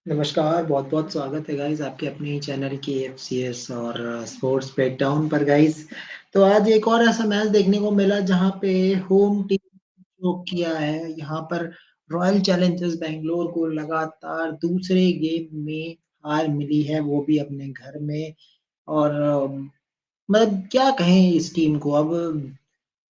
नमस्कार, बहुत-बहुत स्वागत है गाइज़ आपके अपने ही चैनल की एफसीएस और स्पोर्ट्स ब्रेकडाउन पर गाइज़। तो आज एक और ऐसा मैच देखने को मिला जहाँ पे होम टीम चोक किया है। यहाँ पर रॉयल चैलेंजर्स बैंगलोर को लगातार दूसरे गेम में हार मिली है, वो भी अपने घर में और मतलब क्या कहें इस टीम को अब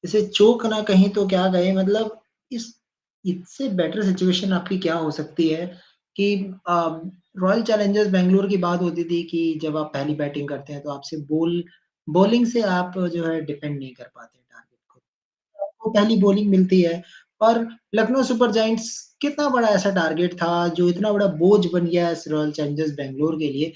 इसे चोक ना कहें तो क्या कहें मतलब इस इससे बेटर सिचुएशन आपकी क्या हो सकती है कि अ, रॉयल चैलेंजर्स बैंगलोर की बात होती थी कि जब आप पहली बैटिंग करते हैं तो आपसे बॉलिंग से आप जो है डिफेंड नहीं कर पाते टारगेट को। आपको पहली बॉलिंग मिलती है और लखनऊ सुपर जायंट्स कितना बड़ा ऐसा टारगेट था जो इतना बड़ा बोझ बन गया है इस रॉयल चैलेंजर्स बैंगलोर के लिए।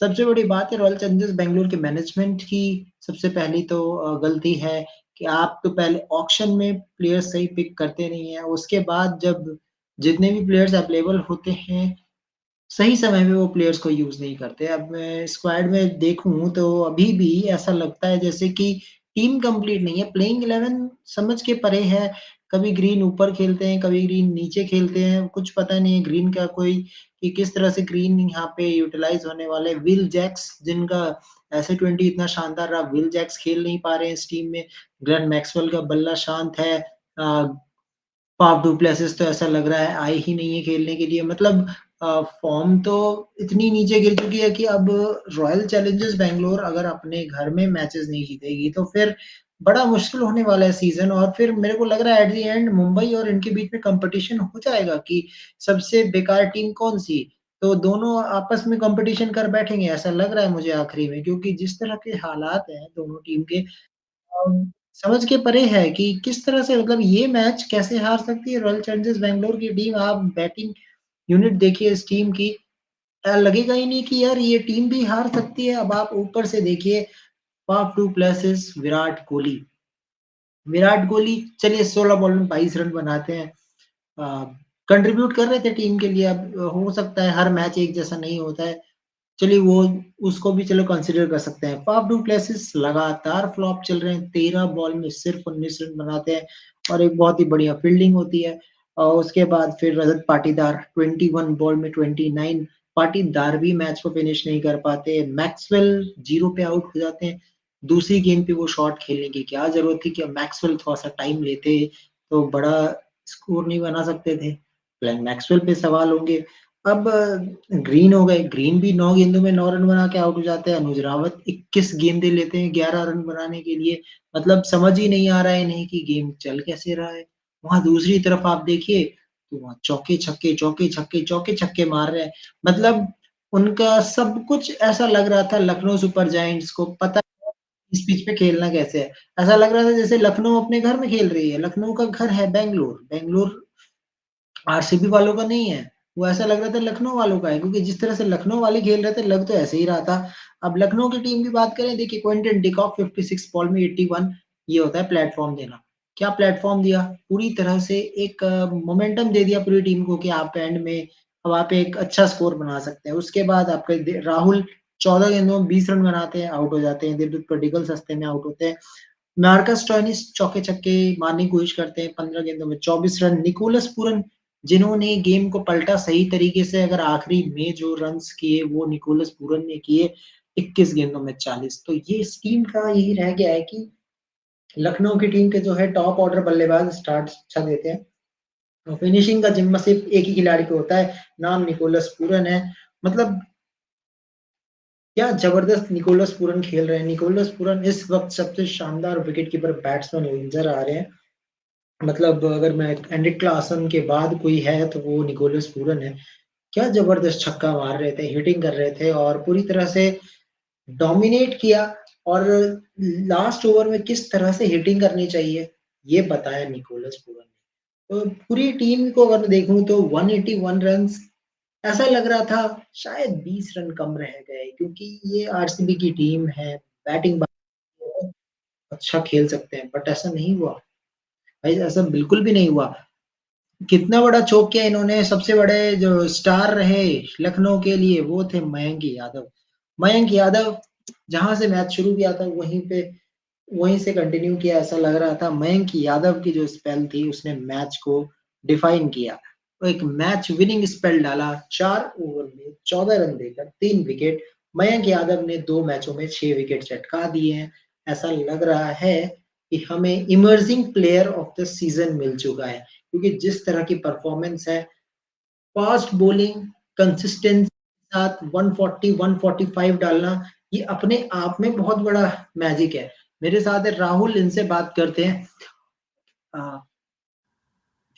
सबसे बड़ी बात है रॉयल चैलेंजर्स बैंगलोर के मैनेजमेंट की सबसे पहली तो गलती है कि आप तो पहले ऑक्शन में प्लेयर्स सही पिक करते नहीं हैं। उसके बाद जब जितने भी प्लेयर्स अवेलेबल होते हैं सही समय में वो प्लेयर्स को यूज़ नहीं करते। अब मैं स्क्वाड में देखूँ तो अभी भी ऐसा लगता है जैसे कि टीम कंप्लीट नहीं है, प्लेइंग 11 समझ के परे है। कभी ग्रीन ऊपर खेलते हैं, कभी ग्रीन नीचे खेलते हैं, कुछ पता नहीं है ग्रीन का कोई कि किस तरह से ग्रीन यहाँ पे यूटिलाइज़ होने वाला है। विल जैक्स जिनका ऐसे 20 इतना शानदार रहा, विल जैक्स खेल नहीं पा रहे हैं इस टीम में। ग्लेन मैक्सवेल का बल्ला शांत है। फाफ डू प्लेसिस तो ऐसा लग रहा है आए ही नहीं है खेलने के लिए मतलब फॉर्म तो इतनी नीचे गिर चुकी है कि अब रॉयल चैलेंजर्स बैंगलोर अगर अपने घर में मैचेस नहीं जीतेगी तो फिर बड़ा मुश्किल होने वाला है सीज़न और फिर मेरे को लग रहा है एट द एंड मुंबई और इनके बीच में कॉम्पिटिशन हो जाएगा कि सबसे बेकार टीम कौन-सी? तो दोनों आपस में कॉम्पिटिशन कर बैठेंगे ऐसा लग रहा है मुझे आखिरी में क्योंकि जिस तरह के हालात हैं दोनों टीम के समझ के परे है कि किस तरह से मतलब ये मैच कैसे हार सकती है रॉयल चैलेंजर्स बैंगलोर की टीम। आप बैटिंग यूनिट देखिए इस टीम की लगेगा ही नहीं कि यार ये टीम भी हार सकती है। अब आप ऊपर से देखिए Faf du Plessis, Virat Kohli चलिए 16 बॉल में 22 रन बनाते हैं। अ, कंट्रीब्यूट कर रहे थे टीम के लिए अब हो सकता है हर मैच एक जैसा नहीं होता है। चलिए वो उसको भी चलो कंसीडर कर सकते हैं। फाफ डू प्लेसिस लगातार फ्लॉप चल रहे हैं, 13 बॉल में सिर्फ 19 रन बनाते हैं और एक बहुत ही बढ़िया फील्डिंग होती है। और उसके बाद फिर रजत पाटीदार 21 बॉल में 29 पाटीदार भी मैच को फिनिश नहीं कर पाते। मैक्सवेल 0 पे आउट हो जाते हैं। दूसरी गेंद पे वो शॉट खेलने की क्या ज़रूरत थी कि मैक्सवेल थोड़ा-सा टाइम लेते तो बड़ा स्कोर नहीं बना सकते थे। ग्लेन मैक्सवेल पे सवाल होंगे। अब ग्रीन हो गए, ग्रीन भी 9 गेंदों में 9 रन बना के आउट हो जाते हैं। अनुज रावत 21 गेंदें लेते हैं 11 रन बनाने के लिए। मतलब समझ ही नहीं आ रहा है इन्हें कि गेम चल कैसे रहा है। वहाँ दूसरी तरफ आप देखिए, तो वहाँ चौके-छक्के, चौके-छक्के, चौके-छक्के मार रहे हैं। मतलब उनका सब कुछ ऐसा लग रहा था लखनऊ सुपर जायंट्स को पता है इस पिच पे खेलना कैसे है। ऐसा लग रहा था जैसे लखनऊ अपने घर में खेल रही है। लखनऊ का घर है बैंगलोर, बैंगलोर आरसीबी वालों का नहीं है, वो ऐसा लग रहा था लखनऊ वालों का है क्योंकि जिस तरह से लखनऊ वाले खेल रहे थे लग तो ऐसे ही रहा था। अब लखनऊ की टीम की बात करें देखिए क्विंटन डिकॉक 56 बॉल में 81 ये होता है प्लेटफ़ॉर्म देना। क्या प्लेटफ़ॉर्म दिया? पूरी तरह से एक मोमेंटम दे दिया पूरी टीम को कि आप एंड में अब आप एक अच्छा स्कोर बना सकते हैं। उसके बाद आपके राहुल 14 गेंदों में 20 रन बनाते हैं, आउट हो जाते हैं। देवदत्त पडिक्कल सस्ते में आउट होते हैं। मार्कस स्टोइनिस चौके-छक्के मारने की कोशिश करते हैं, 15 गेंदों में 24 रन। निकोलस पूरन जिन्होंने गेम को पलटा सही तरीके से अगर आखिरी में जो रन्स किए वो निकोलस पूरन ने किए 21 गेंदों में 40। तो ये इस टीम का यही रह गया है कि लखनऊ की टीम के जो है टॉप ऑर्डर बल्लेबाज स्टार्ट अच्छा देते हैं। तो फिनिशिंग का जिम्मा सिर्फ एक ही खिलाड़ी पे होता है, नाम निकोलस पूरन है। मतलब क्या ज़बरदस्त निकोलस पूरन खेल रहे हैं। निकोलस पूरन इस वक़्त सबसे शानदार विकेट कीपर बैट्समैन नज़र आ रहे हैं। मतलब अगर मैं एंड्रिक क्लासन के बाद कोई है तो वो निकोलस पूरन है। क्या ज़बरदस्त छक्का मार रहे थे, हिटिंग कर रहे थे और पूरी तरह से डोमिनेट किया और लास्ट ओवर में किस तरह से हिटिंग करनी चाहिए, ये बताया निकोलस पूरन ने। तो पूरी टीम को अगर मैं देखूँ तो 181 रन्स ऐसा लग रहा था शायद 20 रन कम रह गए क्योंकि ये आरसीबी की टीम है, बैटिंग अच्छा खेल सकते हैं, बट ऐसा नहीं हुआ। भाई ऐसा बिल्कुल भी नहीं हुआ। कितना बड़ा चौक किया इन्होंने, सबसे बड़े जो स्टार रहे लखनऊ के लिए वो थे मयंक यादव। मयंक यादव जहाँ से मैच शुरू किया था वहीं से कंटिन्यू किया ऐसा लग रहा था। मयंक यादव की जो स्पेल थी उसने मैच को डिफाइन किया। एक मैच विनिंग स्पेल डाला, 4 ओवर में 14 रन देकर 3 विकेट। मयंक यादव ने 2 मैचों में 6 विकेट चटका दिए हैं। ऐसा लग रहा है कि हमें emerging player of the season मिल चुका है, क्योंकि जिस तरह की परफॉर्मेंस है, फास्ट बॉलिंग, कंसिस्टेंसी के साथ 140, 145 डालना, ये अपने आप में बहुत बड़ा मैजिक है। मेरे साथ है राहुल, इनसे बात करते हैं।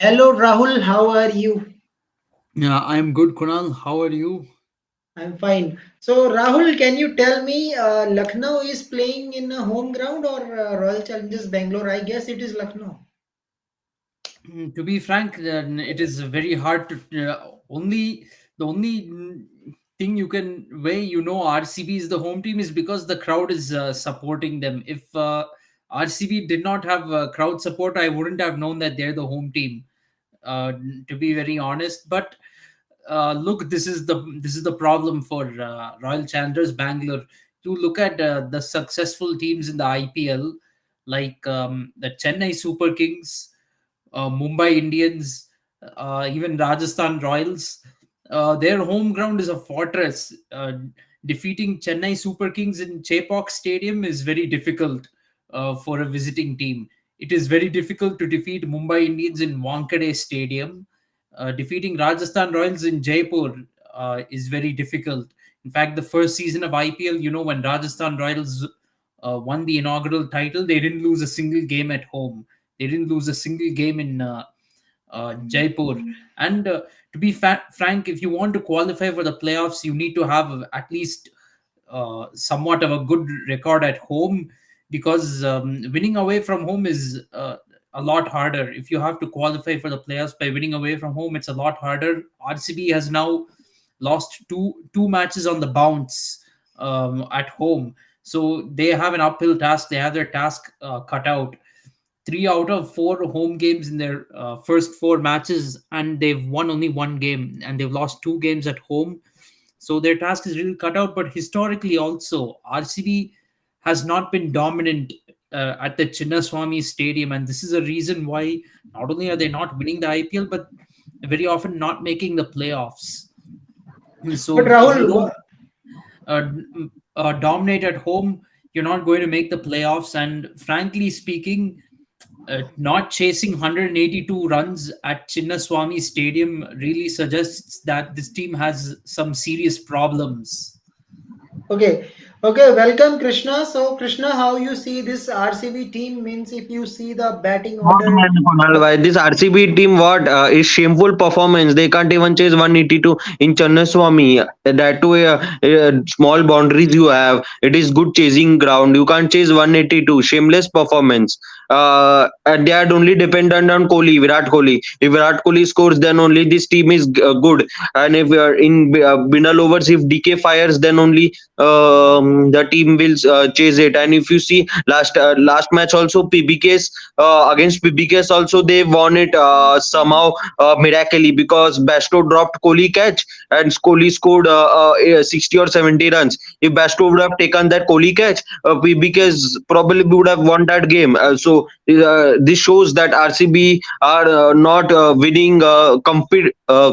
Hello Rahul, how are you? Yeah, I'm good, Kunal. How are you? I'm fine. So, Rahul, can you tell me, Lucknow is playing in a home ground or Royal Challengers Bangalore? I guess it is Lucknow. To be frank, it is very hard to only the only thing you can way RCB is the home team is because the crowd is supporting them. If RCB did not have crowd support, I wouldn't have known that they're the home team. Uh, to be very honest, but look, this is the problem for Royal Challengers Bangalore. You look at the successful teams in the IPL, like the Chennai Super Kings, Mumbai Indians, even Rajasthan Royals. Their home ground is a fortress. Defeating Chennai Super Kings in Chepauk Stadium is very difficult for a visiting team. It is very difficult to defeat Mumbai Indians in Wankhede Stadium. Defeating Rajasthan Royals in Jaipur is very difficult. In fact, the first season of IPL, when Rajasthan Royals won the inaugural title, they didn't lose a single game at home. They didn't lose a single game in Jaipur. And to be frank, if you want to qualify for the playoffs, you need to have at least somewhat of a good record at home, because winning away from home is a lot harder. If you have to qualify for the playoffs by winning away from home, it's a lot harder. RCB has now lost two matches on the bounce at home, so they have an uphill task. They have their task cut out. 3 out of 4 home games in their first 4 matches, and they've won only one game, and they've lost 2 games at home. So their task is really cut out. But historically, also, RCB has not been dominant at the Chinnaswamy Stadium, and this is a reason why not only are they not winning the IPL, but very often not making the playoffs. But So if you Rahul, don't uh, dominate at home, you're not going to make the playoffs. And frankly speaking, not chasing 182 runs at Chinnaswamy Stadium really suggests that this team has some serious problems. okay, okay, welcome Krishna. So, Krishna, how you see this RCB team? Means if you see the batting What order, man, Kunal, why this RCB team? What is shameful performance? They can't even chase 182 in Channaswamy. That too, small boundaries you have. It is good chasing ground. You can't chase 182. Shameless performance. And they are only dependent on Kohli, Virat Kohli. If Virat Kohli scores, then only this team is good. And if in middle overs, if DK fires, then only the team will chase it. And if you see last match also, PBK's against PBKs also they won it somehow miraculously, because Basto dropped Kohli catch and Kohli scored 60 or 70 runs. If Basto would have taken that Kohli catch, PBKs probably would have won that game. This shows that RCB are not winning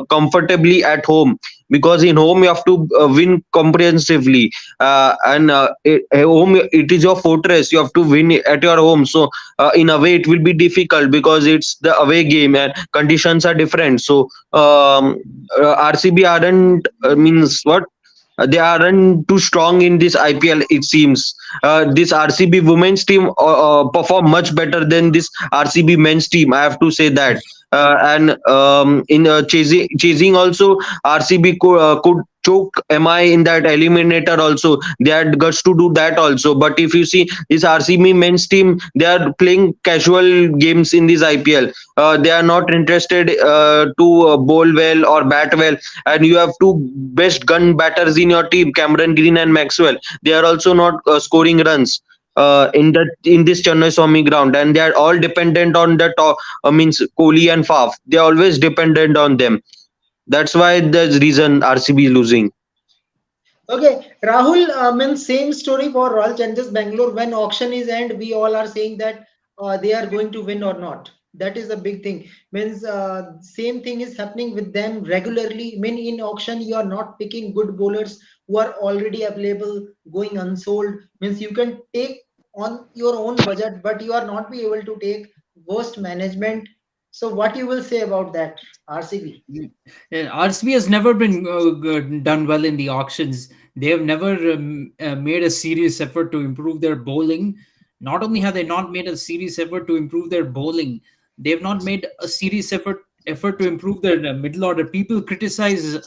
comfortably at home, because in home you have to win comprehensively, and at home it is your fortress. You have to win at your home. So in a way it will be difficult, because it's the away game and conditions are different. So RCB aren't means what they aren't too strong in this IPL. It seems this RCB women's team perform much better than this RCB men's team. I have to say that. And in chasing also, RCB could choke MI in that eliminator also. They had guts to do that also. But if you see this RCB men's team, they are playing casual games in this IPL. They are not interested to bowl well or bat well. And you have two best gun batters in your team, Cameron Green and Maxwell. They are also not scoring runs in this Chennai Swami ground, and they are all dependent on the top. Means Kohli and Faf. They are always dependent on them. That's why the reason RCB is losing. okay, Rahul, means same story for Royal Challengers Bangalore. When auction is end, we all are saying that they are going to win or not. That is the big thing. Means same thing is happening with them regularly. Mean in auction you are not picking good bowlers who are already available, going unsold. Means you can take on your own budget, but you are not be able to take worst management. So what you will say about that, RCB? Mm. RCB has never been done well in the auctions. They have never made a serious effort to improve their bowling. Not only have they not made a serious effort to improve their bowling, they have not made a serious effort to improve their middle order. People criticize.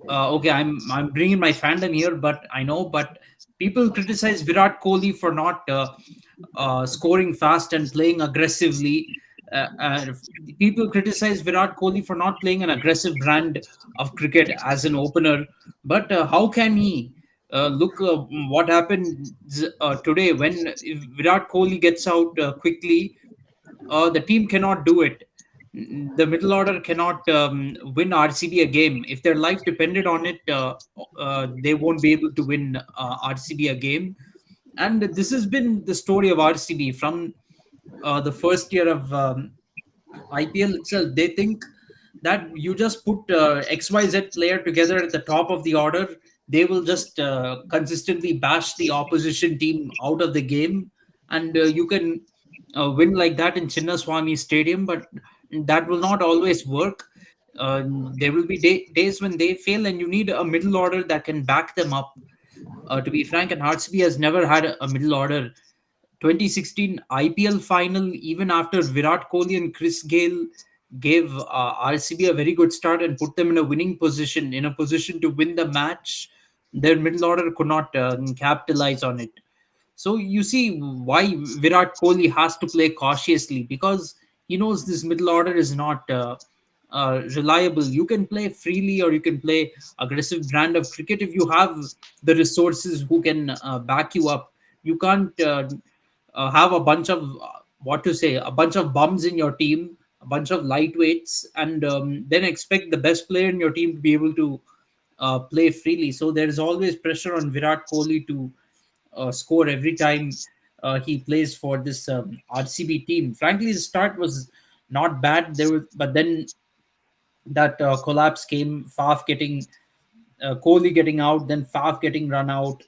Okay, I'm bringing my fandom here, but I know, but people criticize Virat Kohli for not scoring fast and playing aggressively. People criticize Virat Kohli for not playing an aggressive brand of cricket as an opener. But how can he? Look what happened today when Virat Kohli gets out quickly. The team cannot do it. The middle order cannot win RCB a game. If their life depended on it, they won't be able to win RCB a game. And this has been the story of RCB from the first year of IPL itself. They think that you just put XYZ player together at the top of the order, they will just consistently bash the opposition team out of the game, and you can win like that in Chinnaswamy Stadium. But that will not always work. There will be days when they fail, and you need a middle order that can back them up. To be frank, and RCB has never had a middle order. 2016 IPL final, even after Virat Kohli and Chris Gale gave RCB a very good start and put them in a winning position, in a position to win the match, their middle order could not capitalize on it. So you see why Virat Kohli has to play cautiously, because he knows this middle order is not reliable. You can play freely or you can play aggressive brand of cricket if you have the resources who can back you up. You can't have a bunch of what to say, a bunch of bums in your team, a bunch of lightweights, and then expect the best player in your team to be able to play freely. So there is always pressure on Virat Kohli to score every time he plays for this RCB team. Frankly, the start was not bad. But then that collapse came. Faf getting Kohli getting out, then Faf getting run out,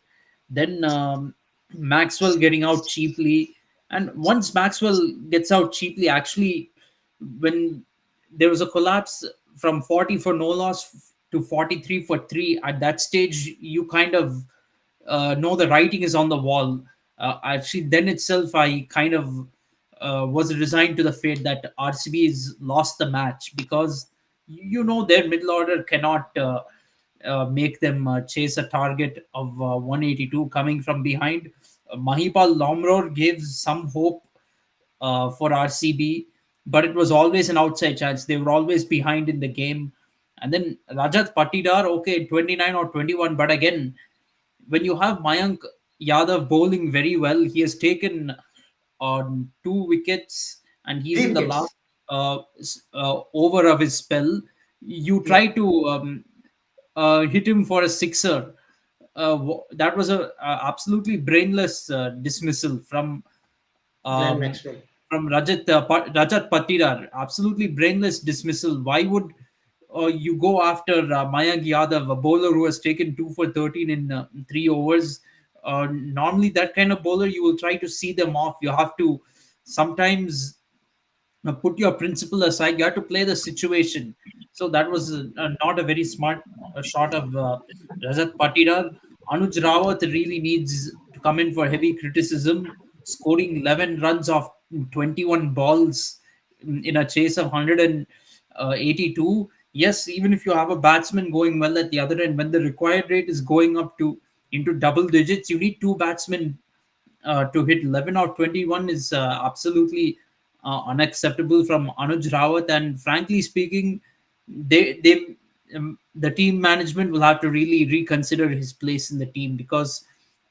then Maxwell getting out cheaply. And once Maxwell gets out cheaply, actually, when there was a collapse from 40 for no loss to 43 for 3, at that stage, you kind of know the writing is on the wall. Actually, then itself, I kind of was resigned to the fate that RCB has lost the match, because you know their middle order cannot make them chase a target of 182 coming from behind. Mahipal Lomror gives some hope for RCB, but it was always an outside chance. They were always behind in the game. And then Rajat Patidar, okay, 29 or 21, but again, when you have Mayank Yadav bowling very well, he has taken on 2 wickets and he's Three in the last wickets. over of his spell. You Yeah, try to hit him for a sixer. That was a absolutely brainless dismissal Glenn um, Maxwell. from Rajat Patidar. Absolutely brainless dismissal. Why would you go after Mayank Yadav, a bowler who has taken 2 for 13 in 3 overs? Normally, that kind of bowler, you will try to see them off. You have to sometimes put your principle aside. You have to play the situation. So that was not a very smart shot of Rajat Patidar. Anuj Rawat really needs to come in for heavy criticism, scoring 11 runs off 21 balls in a chase of 182. Yes, even if you have a batsman going well at the other end, when the required rate is going up to into double digits, you need two batsmen to hit 11 or 21 is absolutely unacceptable from Anuj Rawat. And frankly speaking, the team management will have to really reconsider his place in the team, because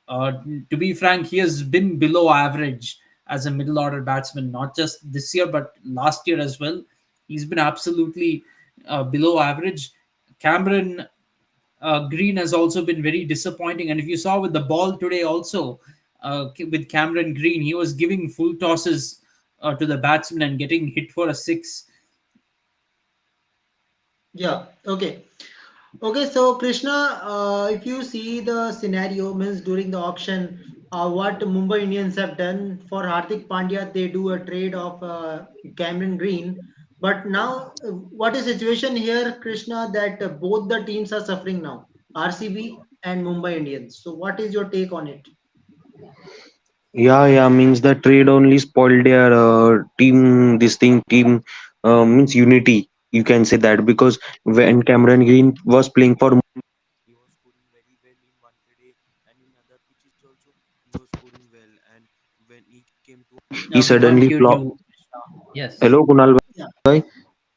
uh, to be frank, he has been below average as a middle order batsman, not just this year but last year as well. He's been absolutely below average. Cameron Green has also been very disappointing. And if you saw with the ball today, also with Cameron Green, he was giving full tosses to the batsman and getting hit for a six. Yeah. Okay. Okay, so Krishna, if you see the scenario means during the auction, what Mumbai Indians have done for Hardik Pandya, they do a trade of Cameron Green. But now, what is situation here, Krishna? That both the teams are suffering now, RCB and Mumbai Indians. So, what is your take on it? Yeah, yeah, means the trade only spoiled their team. This thing, team means unity. You can say that because when Cameron Green was playing for, he was scoring very well in one day, and in other pitches also he was scoring well. And when he came to, he We can't suddenly hear flopped. you, Krishna. Yes. Hello, Kunal. Yeah, Bhai.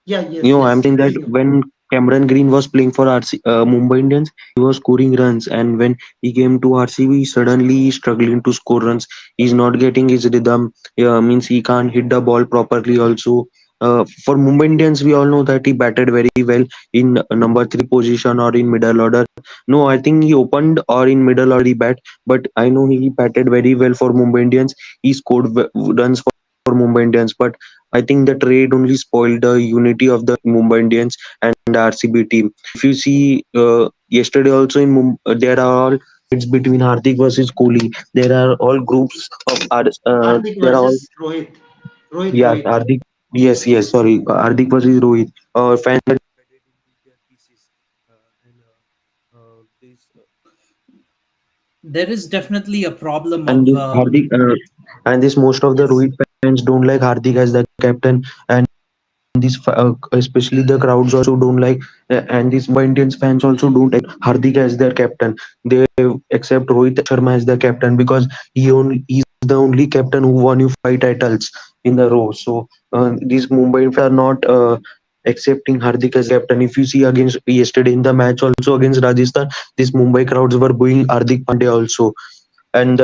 yeah, yes, You know, I'm yes, saying that hearing you. when Cameron Green was playing for Mumbai Indians, he was scoring runs, and when he came to RCB, suddenly he's struggling to score runs. He's not getting his rhythm. Yeah, means he can't hit the ball properly. Also, for Mumbai Indians, we all know that he batted very well in number three position or in middle order. No, I think he opened or in middle order he bat, but I know he batted very well for Mumbai Indians. He scored runs for Mumbai Indians, but I think the trade only spoiled the unity of the Mumbai Indians and RCB team. If you see, yesterday also in there are all fights between Hardik versus Kohli. There are all groups of Hardik there are all, versus Rohit. yes, Rohit. Hardik, yes, yes, sorry, Hardik versus Rohit. Fans are divided into their pieces, and this There is definitely a problem and of this Hardik and this most of the yes. Rohit fans don't like Hardik as the captain, and especially the crowds also don't like, and these Mumbai Indians fans also don't accept Hardik as their captain. They accept Rohit Sharma as the captain because he's the only captain who won you five titles in a row. So these Mumbai fans are not accepting Hardik as captain. If you see against yesterday in the match also against Rajasthan, these Mumbai crowds were booing Hardik Pandya also, and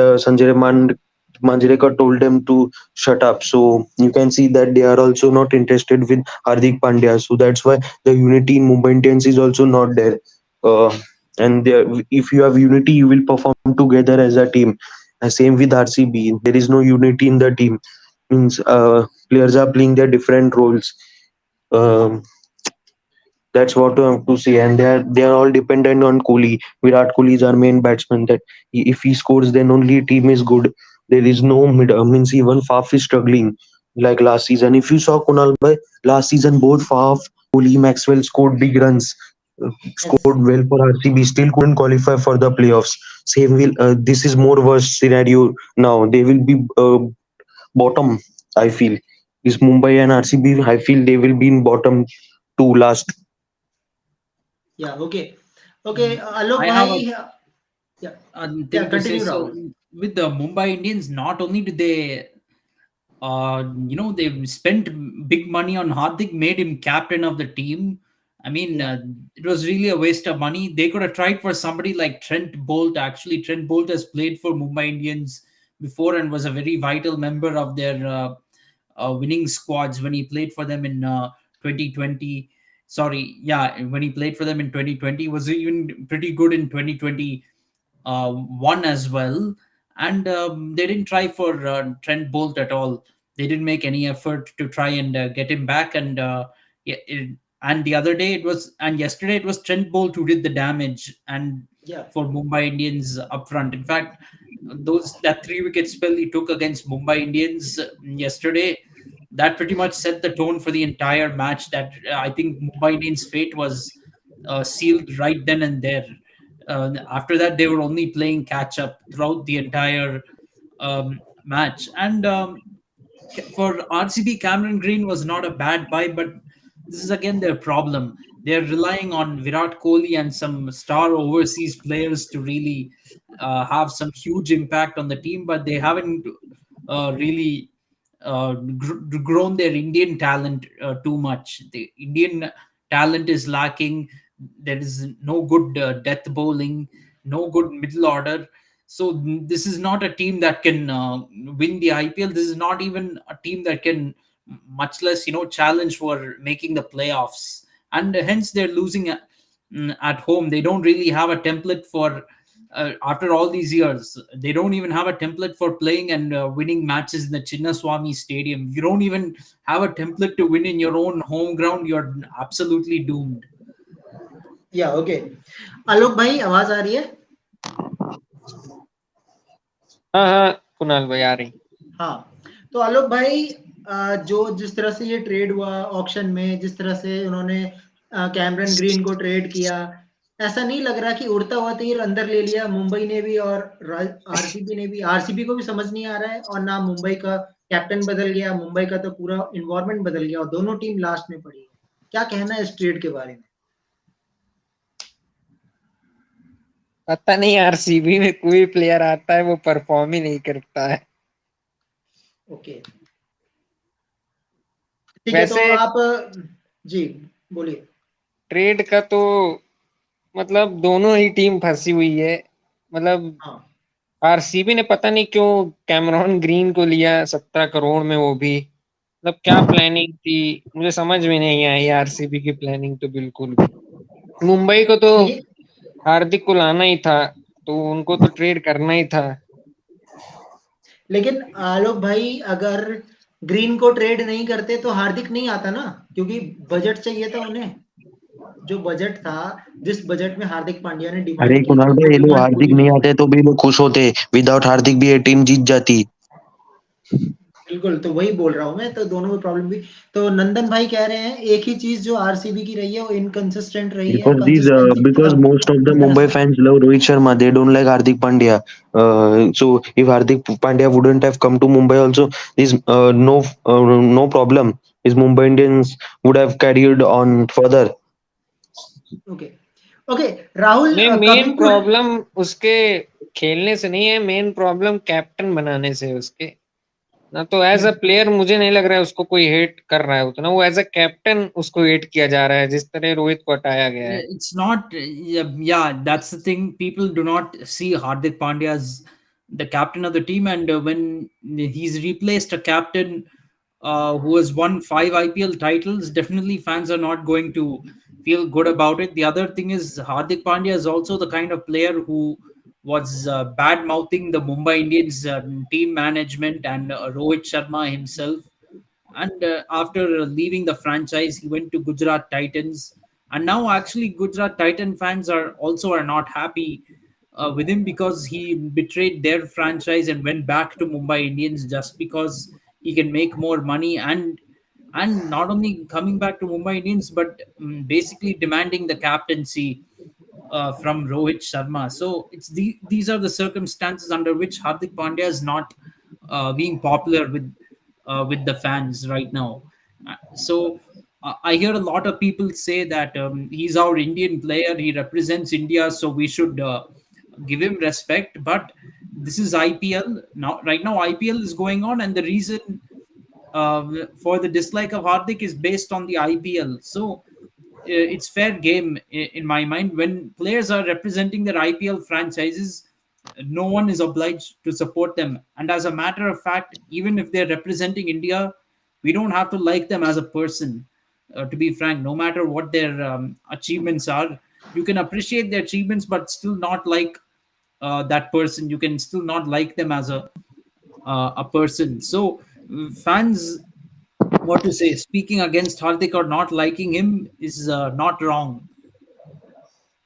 Manjrekar told them to shut up. So you can see that they are also not interested with Hardik Pandya. So that's why the unity in Mumbai Indians is also not there. Uh, and if you have unity, you will perform together as a team. Same with RCB. There is no unity in the team. Means players are playing their different roles. Um, that's what I have to say, and they are all dependent on Kohli. Virat Kohli is our main batsman. That if he scores, then only team is good. There is no mid. Means even Faf is struggling like last season. If you saw Kunal bhai, last season both Faf, Kohli, Maxwell scored big runs, Yes. scored well for RCB. Still couldn't qualify for the playoffs. Same will. This is more worse scenario now. They will be bottom. I feel. This Mumbai and RCB, I feel they will be in bottom two last. Yeah. Okay. Okay. Alok I have bhai. Yeah. a Yeah. thing to say. Continue, So Rahul. with the Mumbai Indians, not only did they they spent big money on Hardik, made him captain of the team. I mean, Yeah. it was really a waste of money. They could have tried for somebody like Trent Bolt. Actually, Trent Bolt has played for Mumbai Indians before and was a very vital member of their winning squads when he played for them in 2020. Sorry, yeah, when he played for them in 2020, was even pretty good in 2020 one as well. And they didn't try for Trent Bolt at all. They didn't make any effort to try and get him back. And yeah, and the other day it was, and yesterday it was Trent Bolt who did the damage. And Yeah. for Mumbai Indians up front, in fact, those that 3 wicket spill he took against Mumbai Indians yesterday, that pretty much set the tone for the entire match. That I think Mumbai Indians' fate was sealed right then and there. After that, they were only playing catch up throughout the entire match. And for RCB, Cameron Green was not a bad buy, but this is again their problem. They're relying on Virat Kohli and some star overseas players to really have some huge impact on the team, but they haven't really grown their Indian talent too much. The Indian talent is lacking. There is no good death bowling, no good middle order. So this is not a team that can win the IPL. This is not even a team that can, much less challenge for making the playoffs. And hence they're losing at home. They don't really have a template for after all these years. They don't even have a template for playing and winning matches in the Chinnaswamy Stadium. You don't even have a template to win in your own home ground. You're absolutely doomed. या okay आलोक भाई आवाज आ रही है हाँ हाँ कुणाल भाई आ रही। हाँ तो आलोक भाई जो जिस तरह से ये ट्रेड हुआ ऑक्शन में जिस तरह से उन्होंने कैमरन ग्रीन को ट्रेड किया ऐसा नहीं लग रहा कि उड़ता हुआ तीर अंदर ले लिया मुंबई ने भी और आरसीबी ने भी आरसीबी को भी समझ नहीं आ रहा है और ना मुंबई का कैप्टन बदल गया मुंबई का तो पूरा इन्वायरमेंट बदल गया और दोनों टीम लास्ट में पड़ी है क्या कहना है इस ट्रेड के बारे में पता नहीं आरसीबी में कोई प्लेयर आता है वो परफॉर्म ही नहीं करता है। ओके ठीक है तो वैसे आप जी बोलिए ट्रेड का तो मतलब दोनों ही टीम फंसी हुई है। मतलब हाँ आरसीबी ने पता नहीं क्यों कैमरॉन ग्रीन को लिया 17 करोड़ में, वो भी मतलब क्या प्लानिंग थी मुझे समझ में नहीं आई आरसीबी की प्लानिंग तो बिल्कुल भी। मुंबई को तो ये हार्दिक को लाना ही था तो उनको तो ट्रेड करना ही था। लेकिन आलोक भाई अगर ग्रीन को ट्रेड नहीं करते तो हार्दिक नहीं आता ना क्योंकि बजट चाहिए था उन्हें जो बजट था जिस बजट में हार्दिक पांड्या ने अरे डिमांड की कुणाल थी वो भाई, ये लोग डिमांड हार्दिक पूरी नहीं नहीं आते तो भी लोग खुश होते। विदाउट हार्दिक भी ये टीम जीत जाती। बिल्कुल तो वही बोल रहा हूँ मैं तो दोनों में प्रॉब्लम भी तो नंदन भाई कह रहे हैं एक ही चीज जो आरसीबी की रही है वो इनकंसिस्टेंट रही है कंसिस्टेंसी Because खत्म most of the हो गया Mumbai fans love Rohit Sharma, they don't like Hardik Pandya. So if Hardik Pandya wouldn't have come to Mumbai, also is no problem. His Mumbai Indians would have carried on further. Okay okay Rahul नहीं main coming to problem उसके खेलने से नहीं है, main problem captain बनाने से है उसके। ना तो एज अ प्लेयर मुझे नहीं लग रहा है उसको कोई हेट कर रहा है उतना, वो एज अ कैप्टन उसको हेट किया जा रहा है जिस तरह रोहित को हटाया गया है। It's not, yeah, that's the thing. People do not see Hardik Pandya as the captain of the team, and when he's replaced a captain who has won 5 IPL titles, definitely fans are not going to feel good about it. The other thing is Hardik Pandya is also the kind of player who was bad mouthing the Mumbai Indians team management and Rohit Sharma himself. And after leaving the franchise, he went to Gujarat Titans, and now actually Gujarat Titan fans are not happy with him because he betrayed their franchise and went back to Mumbai Indians just because he can make more money, and not only coming back to Mumbai Indians but basically demanding the captaincy from Rohit Sharma. So these are the circumstances under which Hardik Pandya is not being popular with the fans right now. I hear a lot of people say that he's our Indian player, he represents India, so we should give him respect. But this is IPL now. Right now, IPL is going on, and the reason for the dislike of Hardik is based on the IPL. So it's fair game in my mind. When players are representing their IPL franchises, no one is obliged to support them. And as a matter of fact, even if they're representing India, we don't have to like them as a person. To be frank, no matter what their achievements are, you can appreciate their achievements, but still not like that person. You can still not like them as a person. So fans, what to say, speaking against Hardik or not liking him is not wrong.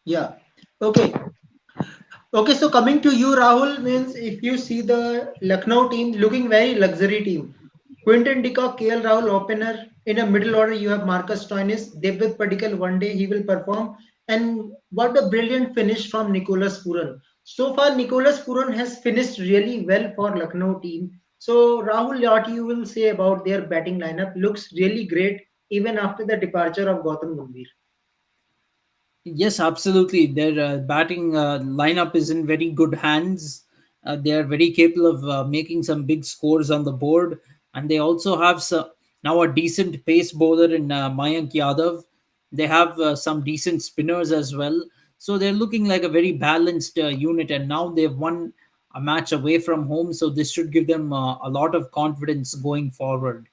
yeah okay Okay, so coming to you, Rahul, means if you see the Lucknow team looking very luxury team. Quinton de Kock, KL Rahul opener. In a middle order, you have Marcus Stoinis, Devdutt Padikkal, one day he will perform. And what a brilliant finish from Nicholas Puran. So far, Nicholas Puran has finished really well for Lucknow team. So, Rahul, what you will say about their batting lineup looks really great even after the departure of Gautam Gambhir. Yes, absolutely. Their batting lineup is in very good hands. They are very capable of making some big scores on the board, and they also have now a decent pace bowler in Mayank Yadav. They have some decent spinners as well. So they're looking like a very balanced unit, and now they've won a match away from home. So this should give them a lot of confidence going forward.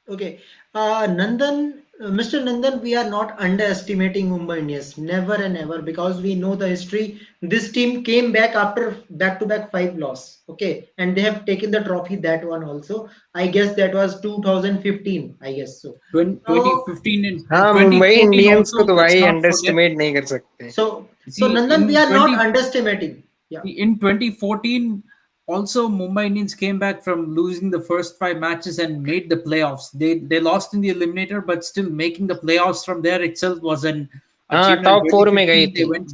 Okay. Nandan, Mr. Nandan, we are not underestimating Mumbai Indians, never and ever, because we know the history. This team came back after back-to-back five loss, okay, and they have taken the trophy that one also. I guess that was 2015, I guess so. So, 2015 and हाँ, Mumbai 2014 Indians को also, तो let's भाई not forget. Underestimate नहीं कर सकते. so See, Nandan, we are not underestimating. Yeah, in 2014 also Mumbai Indians came back from losing the first five matches and made the playoffs. They lost in the eliminator, but still making the playoffs from there itself was an हाँ, achievement. Top 4 में गई 2015 they थी. went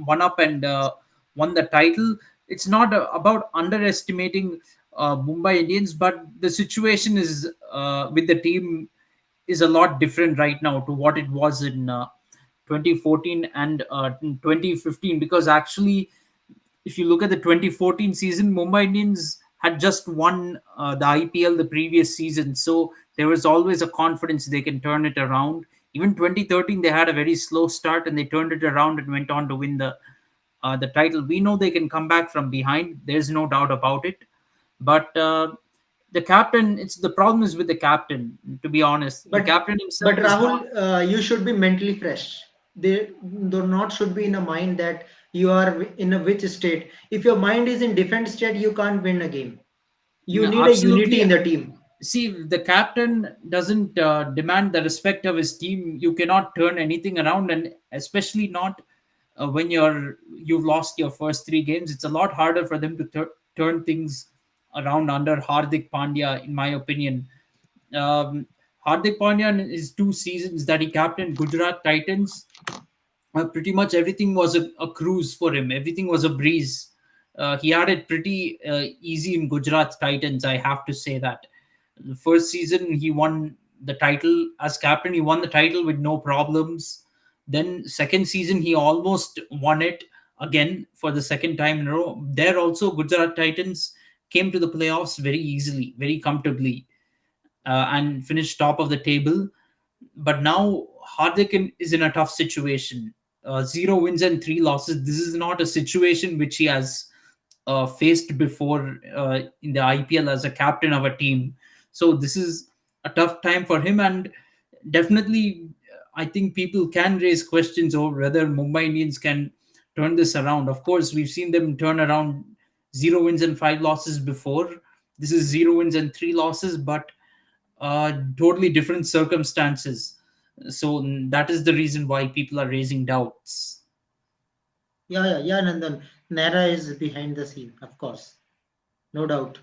one up and won the title. It's not about underestimating Mumbai Indians, but the situation is with the team is a lot different right now to what it was in 2014 and 2015, because actually if you look at the 2014 season, Mumbai Indians had just won the IPL the previous season, so there was always a confidence they can turn it around. Even 2013 they had a very slow start and they turned it around and went on to win the title. We know they can come back from behind, there's no doubt about it, but the captain, it's the problem is with the captain, to be honest. The but captain but himself is Rahul, not. you should be mentally fresh. They do not should be in a mind that you are in a which state. If your mind is in different state, you can't win a game. You No, need a unity absolutely. in the team. See, the captain doesn't demand the respect of his team. You cannot turn anything around, and especially not when you've lost your first three games. It's a lot harder for them to turn things around under Hardik Pandya, in my opinion. Um, Hardik Pandya in his two seasons that he captained Gujarat Titans, pretty much everything was a cruise for him. Everything was a breeze. He had it pretty easy in Gujarat Titans, I have to say that. The first season, he won the title as captain. He won the title with no problems. Then second season, he almost won it again for the second time in a row. There also, Gujarat Titans came to the playoffs very easily, very comfortably, and finished top of the table. But now Hardik is in a tough situation. Zero wins and three losses. This is not a situation which he has faced before in the IPL as a captain of a team. So this is a tough time for him, and definitely, I think people can raise questions over whether Mumbai Indians can turn this around. Of course, we've seen them turn around zero wins and five losses before. This is zero wins and three losses, but totally different circumstances. So that is the reason why people are raising doubts. Yeah, Nandan. Nara is behind the scene, of course, no doubt.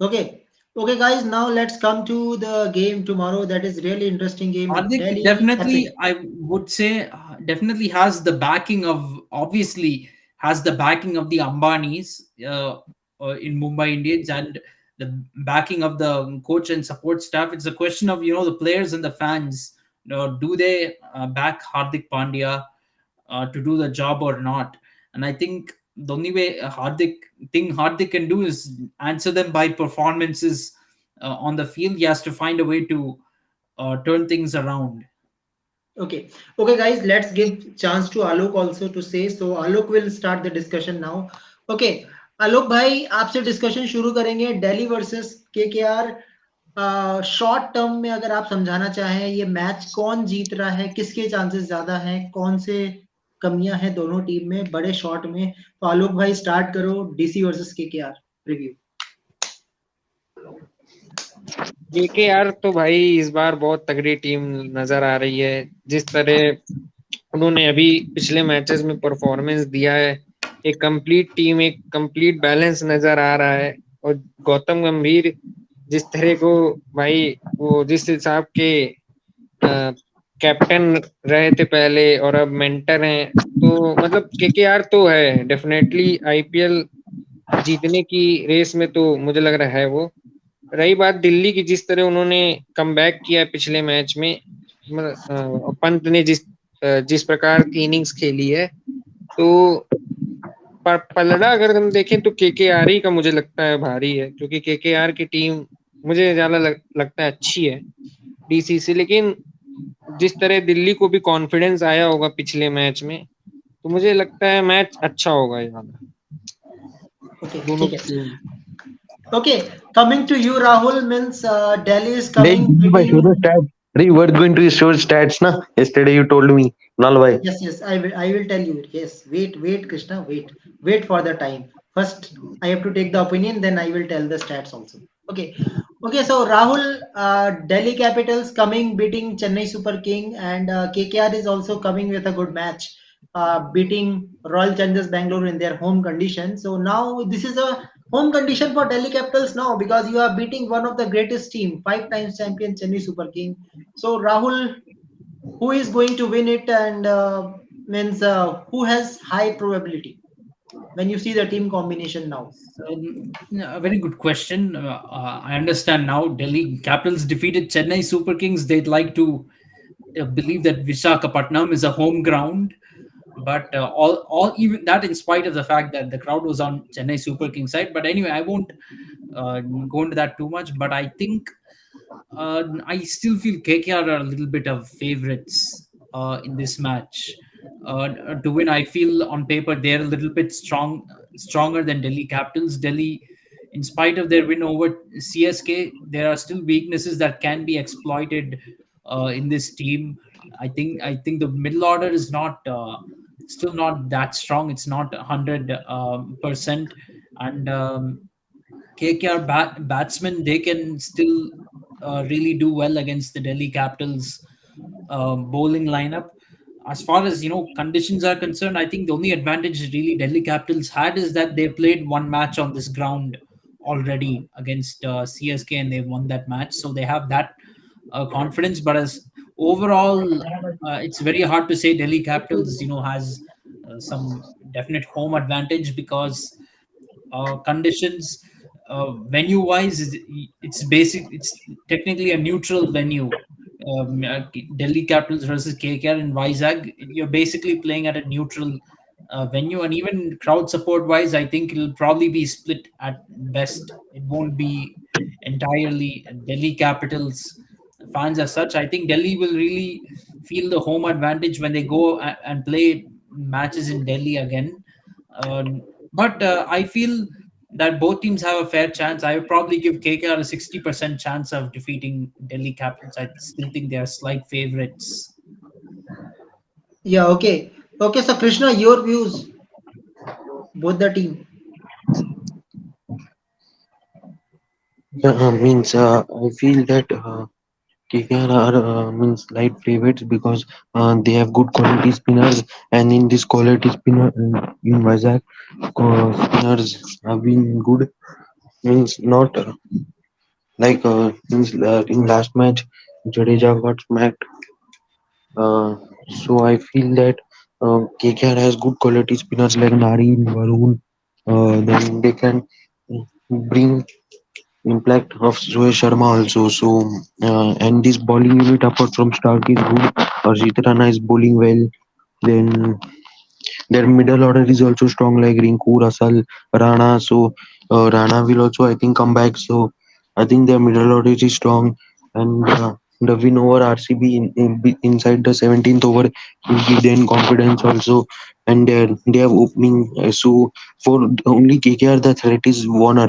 Okay, guys. Now let's come to the game tomorrow. That is really interesting game. Hardik Delhi definitely, FC. I would say, definitely has the backing of, obviously, has the backing of the Ambanis in Mumbai Indians, and the backing of the coach and support staff. It's a question of, the players and the fans. Do they back Hardik Pandya to do the job or not? And I think the only way Hardik can do is answer them by performances on the field. He has to find a way to turn things around. Okay, guys. Let's give chance to Alok also to say. So Alok will start the discussion now. Okay, Alok भाई आपसे discussion शुरू करेंगे Delhi versus KKR. Short term में अगर आप समझाना चाहें ये मैच कौन जीत रहा है, किसके चांसेस ज्यादा हैं, कौन से कमियां हैं दोनों टीम में बड़े शॉट में, तो आलोक भाई स्टार्ट करो DC versus KKR review. KKR तो भाई इस बार बहुत तगड़ी टीम नजर आ रही है. जिस तरह उन्होंने अभी पिछले मैचेस में परफॉर्मेंस दिया है, एक कंप्लीट टीम, एक कंप्लीट बैलेंस नजर आ रहा है. और गौतम गंभीर जिस तरह को भाई वो जिस हिसाब के कैप्टन रहे थे पहले और अब मेंटर हैं, तो मतलब केकेआर तो है डेफिनेटली आईपीएल जीतने की रेस में, तो मुझे लग रहा है वो. रही बात दिल्ली की, जिस तरह उन्होंने कमबैक किया पिछले मैच में, पंत ने जिस प्रकार की इनिंग्स खेली है, तो पलड़ा अगर हम देखें तो केकेआर ही का मुझे लगता है भारी है, क्योंकि केकेआर की टीम मुझे ज्यादा लगता है अच्छी है डीसी से. लेकिन जिस तरह दिल्ली को भी कॉन्फिडेंस आया होगा पिछले मैच में, तो मुझे लगता है मैच अच्छा होगा ये वाला, ओके दोनों ठीक है। Team. Okay, coming to you Rahul, means Delhi is Then coming by pretty Surya start. Are you were going to show stats, na? Yesterday you told me. Nal bhai. Yes, yes, I will tell you. Yes, wait, Krishna, wait for the time. First, I have to take the opinion, then I will tell the stats also. Okay, okay. So Rahul, Delhi Capitals coming beating Chennai Super King, and KKR is also coming with a good match, beating Royal Challengers Bangalore in their home condition. So now this is a home condition for Delhi Capitals now because you are beating one of the greatest team, five times champion Chennai Super King. So Rahul, who is going to win it, and means who has high probability when you see the team combination now? A very good question. I understand now. Delhi Capitals defeated Chennai Super Kings. They'd like to believe that Visakhapatnam is a home ground, but all even that, in spite of the fact that the crowd was on Chennai Super Kings side. But anyway, I won't go into that too much. But I think I still feel KKR are a little bit of favorites in this match to win. I feel on paper they're a little bit stronger than Delhi Capitals. Delhi, in spite of their win over CSK, there are still weaknesses that can be exploited in this team. I think the middle order is not still not that strong. It's not 100%, and KKR batsmen, they can still really do well against the Delhi Capitals bowling lineup. As far as conditions are concerned, I think the only advantage really Delhi Capitals had is that they played one match on this ground already against CSK, and they won that match, so they have that confidence. But as overall, it's very hard to say Delhi Capitals has some definite home advantage because conditions venue wise it's technically a neutral venue. Delhi Capitals versus KKR in Vizag, you're basically playing at a neutral venue, and even crowd support wise, I think it'll probably be split at best. It won't be entirely Delhi Capitals fans as such. I think Delhi will really feel the home advantage when they go and play matches in Delhi again. But I feel that both teams have a fair chance. I would probably give KKR a 60% chance of defeating Delhi Capitals. I still think they are slight favorites. Yeah, okay, okay. So Krishna, your views, both the team. Yeah, means I feel that KKR are means light favorites because they have good quality spinners, and in this quality spinner in Vizag, spinners have been good. Means not means in last match, Jadeja got smacked. Uh, so I feel that KKR has good quality spinners like Nari, Varun. Then they can bring impact of Zoe Sharma also. So and this bowling unit apart from Stark is good. Arjit Rana is bowling well. Then their middle order is also strong like Rinku, Rasal, Rana. So Rana will also I think come back. So I think their middle order is strong, and the win over RCB inside the 17th over will give them confidence also. And they have opening. So for only KKR the threat is Warner.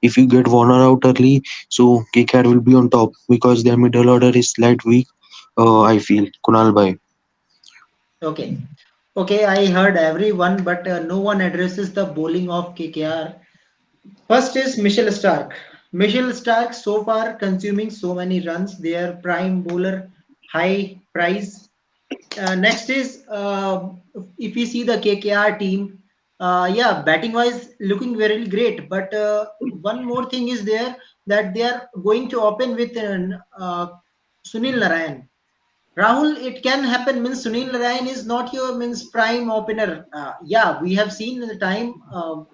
If you get Warner out early, so KKR will be on top because their middle order is slight weak. I feel Kunal Bhai. Okay, okay. I heard everyone, but no one addresses the bowling of KKR. First is Michelle Stark. Michelle Stark so far consuming so many runs. Their prime bowler, high price. Next is if we see the KKR team, yeah, batting wise looking very great. But one more thing is there that they are going to open with Sunil Narayan. Rahul, it can happen. Means Sunil Narayan is not your means prime opener. Yeah, we have seen in the time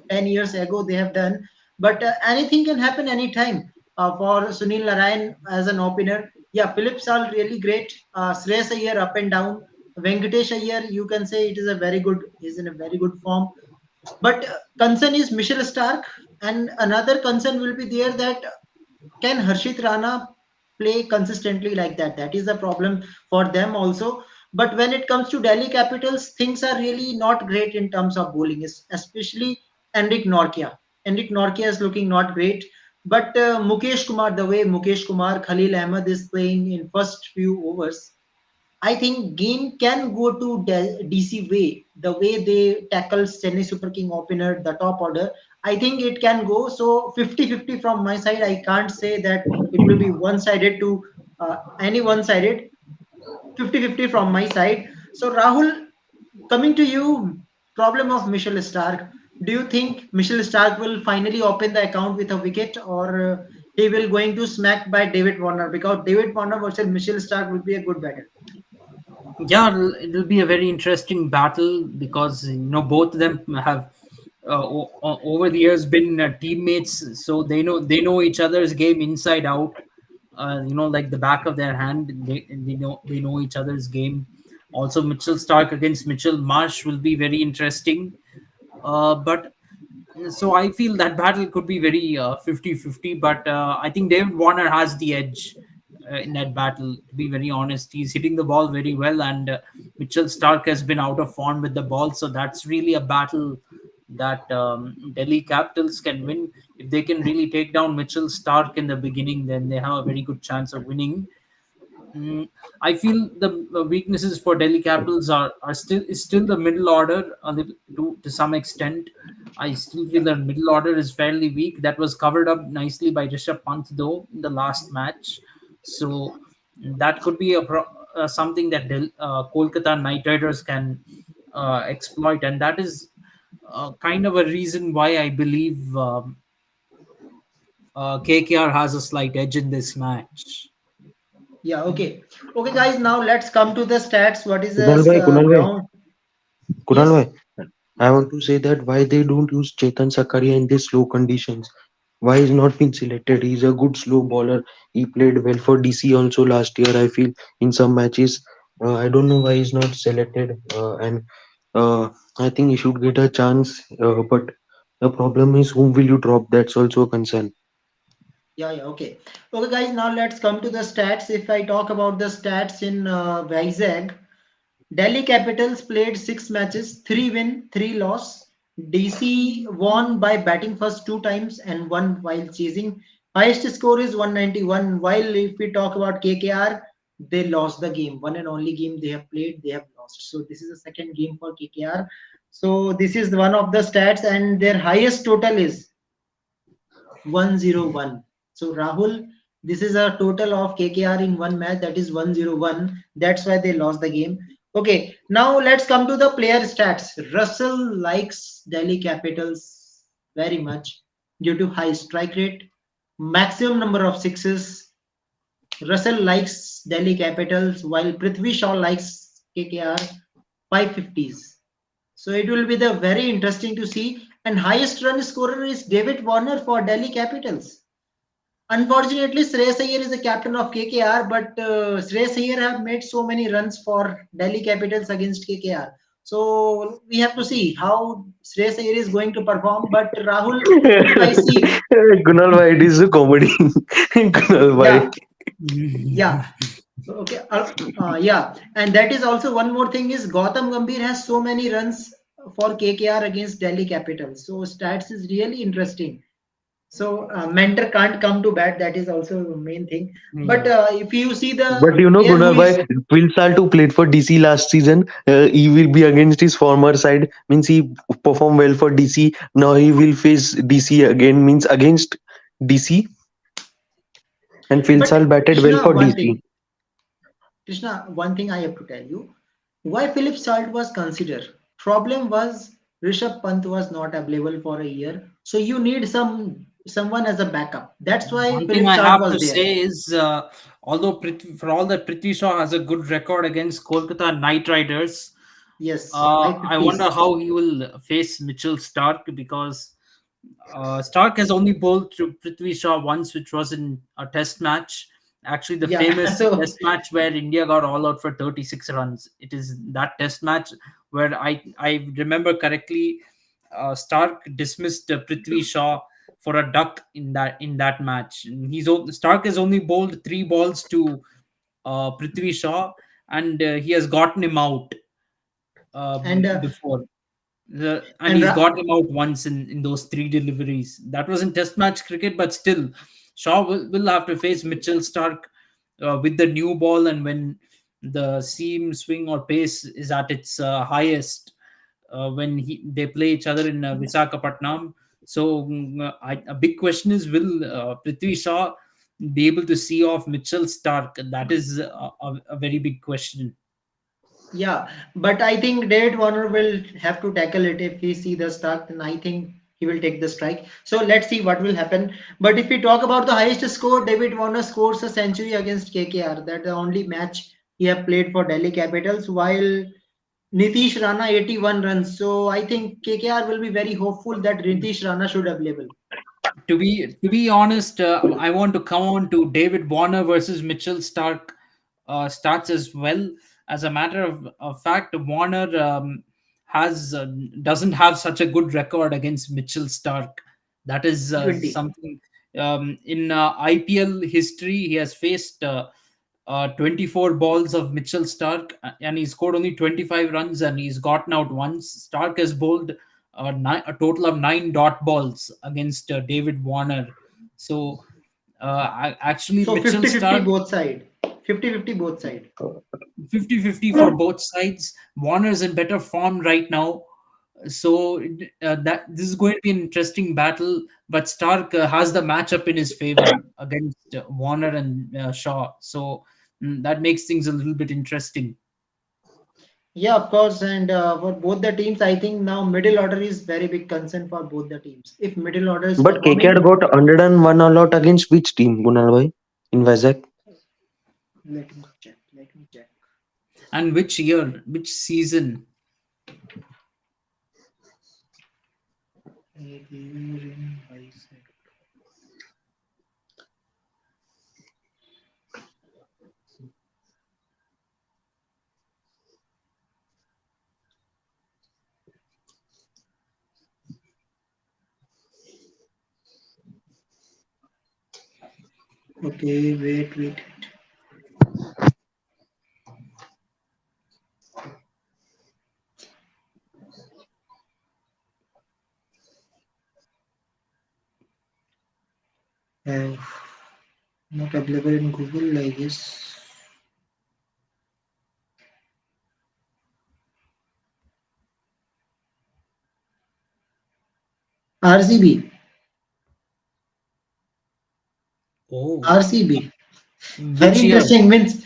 10 years ago they have done, but anything can happen anytime for Sunil Narayan as an opener. Yeah, Phillips are really great. Shreyas Iyer up and down. Venkatesh Iyer, you can say it is a very good. Is in a very good form. But concern is Mitchell Stark, and another concern will be there that can Harshit Rana play consistently like that? That is a problem for them also. But when it comes to Delhi Capitals, things are really not great in terms of bowling, especially Enric Norkia. Enric Norkia is looking not great. But Mukesh Kumar, the way Mukesh Kumar, Khalil Ahmed is playing in first few overs, I think game can go to DC way. The way they tackle Chennai Super King opener, the top order, I think it can go. So 50-50 from my side. I can't say that it will be one-sided to any one-sided. 50-50 from my side. So Rahul, coming to you, problem of Mitchell Stark. Do you think Mitchell Stark will finally open the account with a wicket, or he will going to smack by David Warner? Because David Warner versus Mitchell Stark will be a good battle. Yeah, it'll be a very interesting battle because both of them have over the years been teammates, so they know each other's game inside out. Like the back of their hand. They know each other's game. Also, Mitchell Stark against Mitchell Marsh will be very interesting. But so I feel that battle could be very 50-50, but I think David Warner has the edge in that battle. To be very honest, he's hitting the ball very well, and Mitchell Stark has been out of form with the ball, so that's really a battle that Delhi Capitals can win. If they can really take down Mitchell Stark in the beginning, then they have a very good chance of winning. Mm, I feel the weaknesses for Delhi Capitals are still the middle order a little, to some extent. I still feel the middle order is fairly weak. That was covered up nicely by Rishabh Pant though in the last match, so that could be something that Kolkata Knight Riders can exploit, and that is kind of a reason why I believe KKR has a slight edge in this match. Yeah, okay. Okay, guys, now let's come to the stats. What is Kunal the bhai, Kunal bhai, ground? Kunal Yes. bhai. I want to say that why they don't use Chetan Sakaria in these slow conditions. Why he's not been selected? He's a good slow bowler. He played well for DC also last year. I feel in some matches. I don't know why he's not selected. And I think he should get a chance. But the problem is whom will you drop? That's also a concern. Yeah, yeah, okay. Okay, guys, now let's come to the stats. If I talk about the stats in Vizag, Delhi Capitals played 6 matches, 3 win, 3 loss. DC won by batting first 2 times and won while chasing. Highest score is 191. While if we talk about KKR, they lost the game. One and only game they have played, they have lost. So this is the second game for KKR. So this is one of the stats, and their highest total is 101. So Rahul, this is a total of KKR in one match, that is 101. That's why they lost the game. Okay, now let's come to the player stats. Russell likes Delhi Capitals very much due to high strike rate, maximum number of sixes. Russell likes Delhi Capitals while Prithvi Shaw likes KKR 550s. So it will be the very interesting to see. And highest run scorer is David Warner for Delhi Capitals. Unfortunately, Shreyas Iyer is the captain of KKR, but Shreyas Iyer have made so many runs for Delhi Capitals against KKR. So we have to see how Shreyas Iyer is going to perform. But Rahul, if I see, Kunal bhai, it is a comedy. Kunal bhai. yeah, yeah, okay, yeah, and that is also one more thing is Gautam Gambhir has so many runs for KKR against Delhi Capitals. So stats is really interesting. So mentor can't come to bat. That is also the main thing. But Yeah. if you see the But you know, player who Kunal is bhai, Phil Salt who played for DC last season, he will be against his former side. Means he performed well for DC. Now he will face DC again. Means against DC, and Phil but Salt batted well Krishna, for one DC. thing, Krishna, one thing I have to tell you, why Philip Salt was considered. Problem was Rishabh Pant was not available for a year, so you need someone as a backup. That's why One thing Philip I Salt have was to there. say is, although for all that Prithvi Shaw has a good record against Kolkata Knight Riders, Yes, I wonder 550s. how he will face Mitchell Stark because Stark has only bowled to Prithvi Shaw once, which was in a test match. Actually, the Yeah, famous so test match where India got all out for 36 runs. It is that test match where I remember correctly, Stark dismissed Prithvi Shaw for a duck in that match. Stark has only bowled 3 balls to Prithvi Shaw, and he has gotten him out and before. And And he's got him out once in those three deliveries. That was in Test match cricket, but still, Shaw will have to face Mitchell Stark with the new ball, and when the seam, swing, or pace is at its highest, when they play each other in Visakhapatnam. So a big question is, will Prithvi Shaw be able to see off Mitchell Stark? That is a very big question. yeah, but I think David Warner will have to tackle it if he see the start, then I think he will take the strike. So let's see what will happen. But if we talk about the highest score, David Warner scores a century against KKR. That's the only match he have played for Delhi Capitals, while Nitish Rana 81 runs. So I think KKR will be very hopeful that Nitish Rana should available. To be honest, I want to come on to David Warner versus Mitchell Stark starts as well. As a matter of fact, Warner has doesn't have such a good record against Mitchell Stark. That is T20. something in IPL history. He has faced 24 balls of Mitchell Stark, and he scored only 25 runs, and he's gotten out once. Stark has bowled a total of 9 dot balls against David Warner. So actually, So Mitchell 50-50 Stark, both side. 50-50 both side. 50-50 for both sides. Warner's in better form right now. So that this is going to be an interesting battle, but Stark has the matchup in his favor against Warner and Shaw. So that makes things a little bit interesting. Yeah, of course. And for both the teams, I think now middle order is very big concern for both the teams. If middle order is But KKR performing, got 101 all out against which team, Kunal bhai? In Vizag? let me check. Let me check. And which year, which season? Okay, wait. Uh, Not available in Google, I guess. RCB. Oh, RCB. Very which year? interesting. Means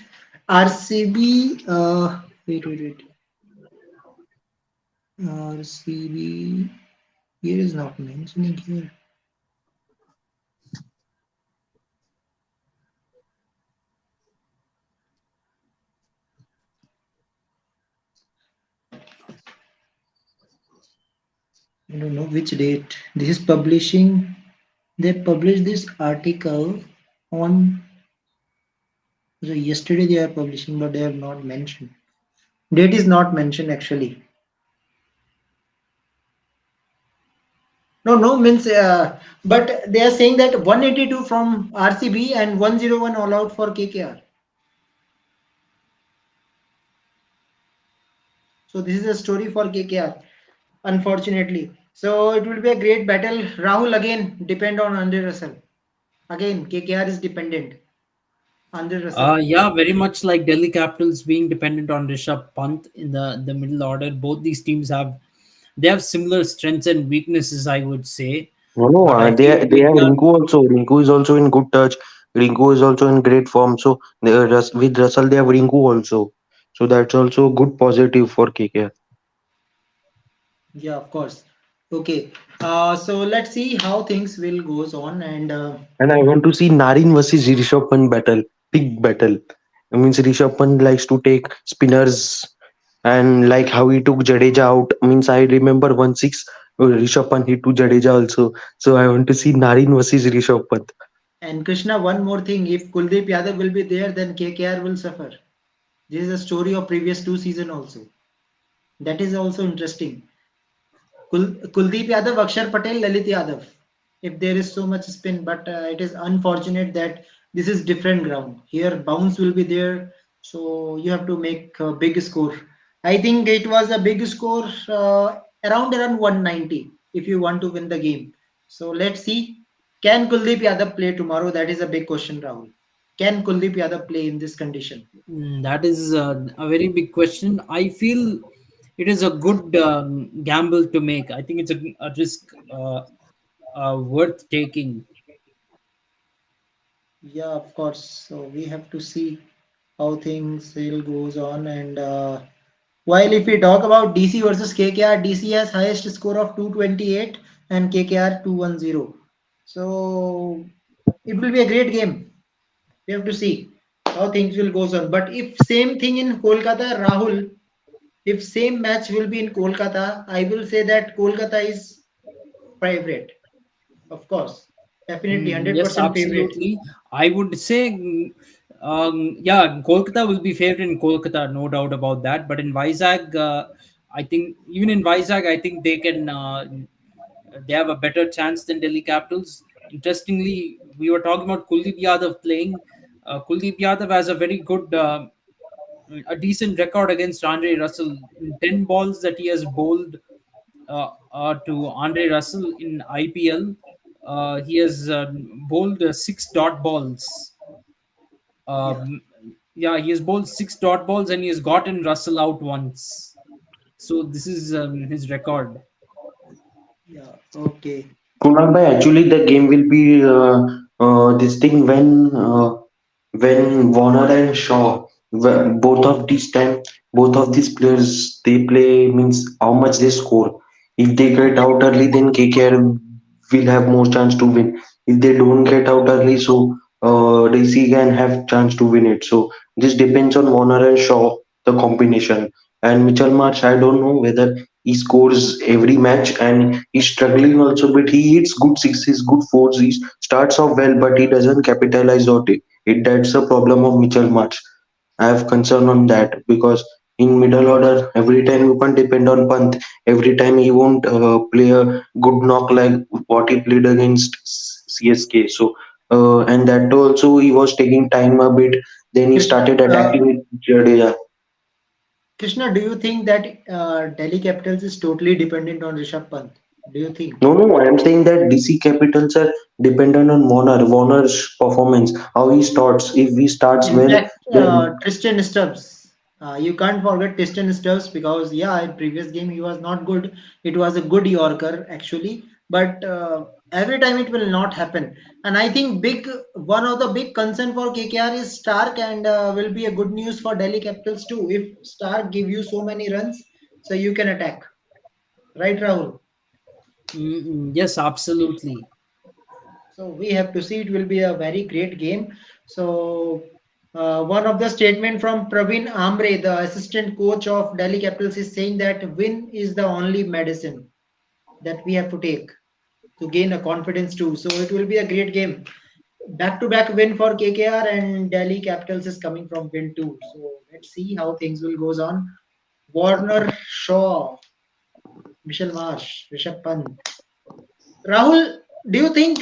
RCB. Wait. RCB. Here is not mentioning here. I don't know which date. This is publishing. They published this article on so yesterday they are publishing, but they have not mentioned. Date is not mentioned actually. No, means but they are saying that 182 from RCB and 101 all out for KKR. So this is a story for KKR, unfortunately. So it will be a great battle. Rahul again depend on Andre Russell. Again, KKR is dependent. Andre Russell. Yeah, very much like Delhi Capitals being dependent on Rishabh Pant in the middle order. Both these teams have similar strengths and weaknesses, I would say. No, But I feel they have KKR. Rinku also. Rinku is also in good touch. Rinku is also in great form. So with Russell, they have Rinku also. So that's also good positive for KKR. Yeah, of course. Okay. So let's see how things will goes on and And I want to see Narin versus Rishabh Pant battle. Big battle. It means Rishabh Pant likes to take spinners and like how he took Jadeja out. Means I remember 1-6 Rishabh Pant hit to Jadeja also. So I want to see Narin versus Rishabh Pant. and Krishna, one more thing. If Kuldeep Yadav will be there, then KKR will suffer. This is a story of previous two season also. That is also interesting. Kuldeep Yadav, Akshar Patel, Lalit Yadav. If there is so much spin, but it is unfortunate that this is different ground. Here bounce will be there, so you have to make a big score. I think it was a big score around 190 if you want to win the game. So let's see. Can Kuldeep Yadav play tomorrow? That is a big question, Rahul. Can Kuldeep Yadav play in this condition? That is a very big question. I feel it is a good gamble to make. I think it's a risk worth taking. Yeah, of course. So we have to see how things will goes on. And while if we talk about DC versus KKR, DC has highest score of 228 and KKR 210. So it will be a great game. We have to see how things will goes on. But if same thing in Kolkata, Rahul, if same match will be in Kolkata, I will say that Kolkata is favorite. Of course, definitely Yes, 100% favorite. absolutely. I would say, yeah, Kolkata will be favored in Kolkata, no doubt about that. But in Vizag, I think even in Vizag, I think they can. They have a better chance than Delhi Capitals. Interestingly, we were talking about Kuldeep Yadav playing. Kuldeep Yadav has a very good, a decent record against Andre Russell. In 10 balls that he has bowled to Andre Russell in IPL, he has bowled 6 dot balls. Yeah, Um, yeah, he has bowled 6 dot balls and he has gotten Russell out once. So this is his record. yeah, okay. Kunal bhai, actually the game will be this thing when Warner and Shaw, both of these time, both of these players they play means how much they score. If they get out early, then KKR will have more chance to win. If they don't get out early, so DC can have chance to win it. So this depends on Warner and Shaw, the combination. And Mitchell Marsh, I don't know whether he scores every match and he's struggling also, but he hits good sixes, good fours. He starts off well, but he doesn't capitalize on it. That's the problem of Mitchell March. I have concern on that because in middle order, every time you can't depend on Pant. Every time he won't play a good knock like what he played against CSK. So and that also he was taking time a bit. Then he Krishna, started attacking with Jadeja. Krishna, do you think that Delhi Capitals is totally dependent on Rishabh Pant? Do you think? No, no, I am saying that DC Capitals are dependent on Warner's performance. How he starts. If he starts In well, fact, then Tristan Stubbs, you can't forget Tristan Stubbs because yeah, in previous game he was not good. It was a good Yorker actually, but every time it will not happen. And I think big one of the big concern for KKR is Stark, and will be a good news for Delhi Capitals too. If Stark give you so many runs, so you can attack, right, Rahul? Yes, absolutely. So we have to see. It will be a very great game. So one of the statement from Praveen Ambre, the assistant coach of Delhi Capitals, is saying that win is the only medicine that we have to take to gain a confidence too. So it will be a great game. Back to back win for KKR and Delhi Capitals is coming from win too. So let's see how things will goes on. Warner Shaw, Michelle Marsh, Rishabh Pant. Rahul, do you think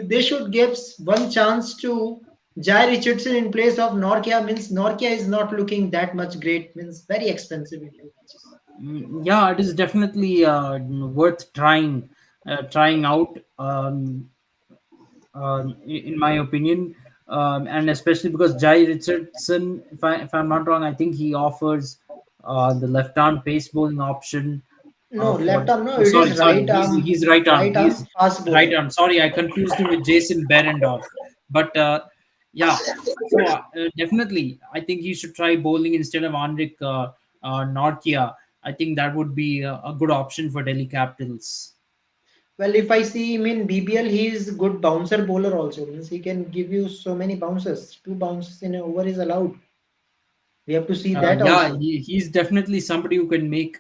they should give one chance to Jai Richardson in place of Norkia? Means Norkia is not looking that much great. Means very expensive in 2 matches. Yeah, it is definitely worth trying out. In my opinion, and especially because Jai Richardson, if I'm not wrong, I think he offers the left arm pace bowling option No, left for. arm. No, Oh, it sorry, is sorry, he's right arm. right arm He's fast right bowler. arm. Sorry, I confused him with Jason Berendorf. But yeah, so definitely, I think he should try bowling instead of Andrik Norkia. I think that would be a good option for Delhi Capitals. Well, if I see him in BBL, he is good bouncer bowler also. Means he can give you so many bounces. Two bounces in an over is allowed. We have to see that Yeah, also. he's definitely somebody who can make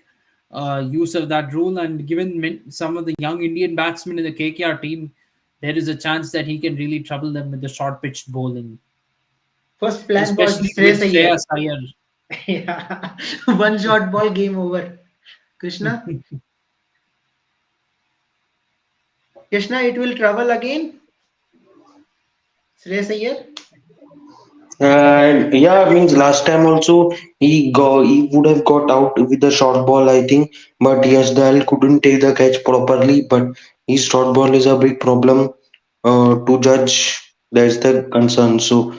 use of that rule. And given some of the young Indian batsmen in the KKR team, there is a chance that he can really trouble them with the short pitched bowling, First plan for especially Shreyas with Iyer. Shreyas Iyer. Yeah, one shot ball, game over. Krishna, Krishna, it will travel again. Shreyas Iyer. And yeah, means last time also he would have got out with the short ball, I think. But yes, Dal couldn't take the catch properly. But his short ball is a big problem to judge. That's the concern. So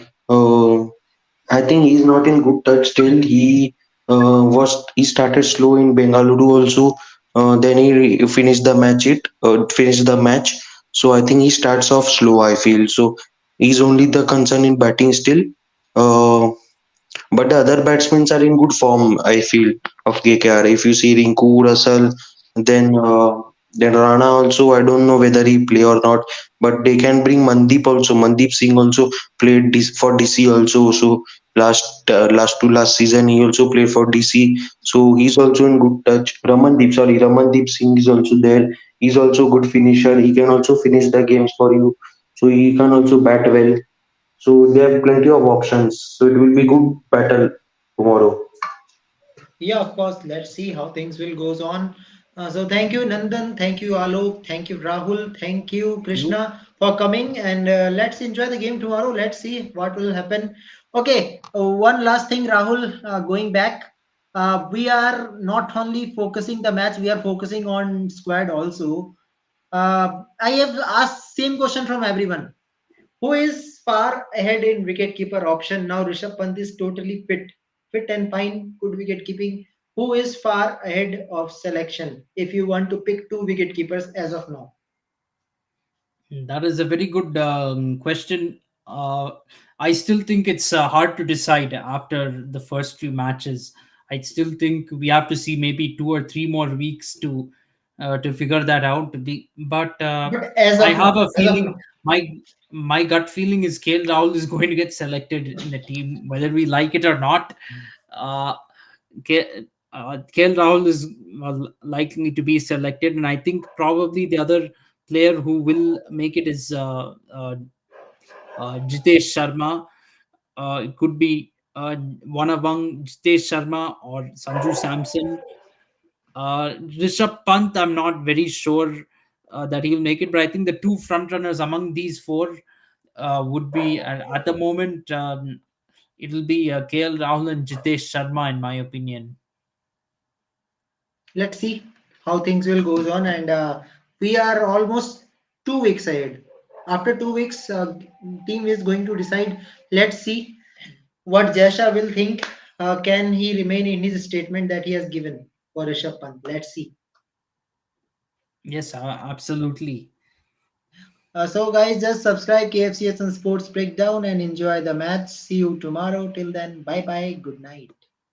I think he's not in good touch still. He started slow in Bengaluru also. Then finished the match. Finished the match. So I think he starts off slow. I feel so. He's only the concern in batting still. Uh, but the other batsmen are in good form, I feel, of KKR. If you see Rinku, Russell, then Rana also, I don't know whether he play or not, but they can bring Mandeep also. Mandeep Singh also played for DC also. So last season he also played for DC. So he's also in good touch. Ramandeep Singh is also there. He's also good finisher. He can also finish the games for you. So he can also bat well. So they have plenty of options. So it will be good battle tomorrow. Yeah, of course. Let's see how things will goes on. So thank you, Nandan. Thank you, Alok. Thank you, Rahul. Thank you, You. Krishna, for coming. And let's enjoy the game tomorrow. Let's see what will happen. Okay, one last thing, Rahul. Going back, we are not only focusing the match, we are focusing on squad also. I have asked same question from everyone. Who is far ahead in wicketkeeper option? Now Rishabh Pant is totally fit and fine, good wicket keeping. Who is far ahead of selection if you want to pick two wicket keepers as of now? That is a very good question. Uh, I still think it's hard to decide after the first few matches. I still think we have to see maybe 2 or 3 more weeks to figure that out. But But as I of have now, a as of feeling now, my my gut feeling is KL Rahul is going to get selected in the team, whether we like it or not. Uh, KL Rahul is likely to be selected, and I think probably the other player who will make it is Jitesh Sharma. It could be one among Jitesh Sharma or Sanju Samson. Rishabh Pant, I'm not very sure that he'll make it, but I think the two front runners among these four would be at the moment it'll be KL Rahul and Jitesh Sharma, in my opinion. let's see how things will goes on. And we are almost 2 weeks ahead. After 2 weeks, team is going to decide. Let's see what Jasha will think. Can he remain in his statement that he has given for Rishabh Pant? Let's see. Yes, absolutely. So guys, just subscribe KFCS and Sports Breakdown and enjoy the match. See you tomorrow. Till then, bye bye. Good night.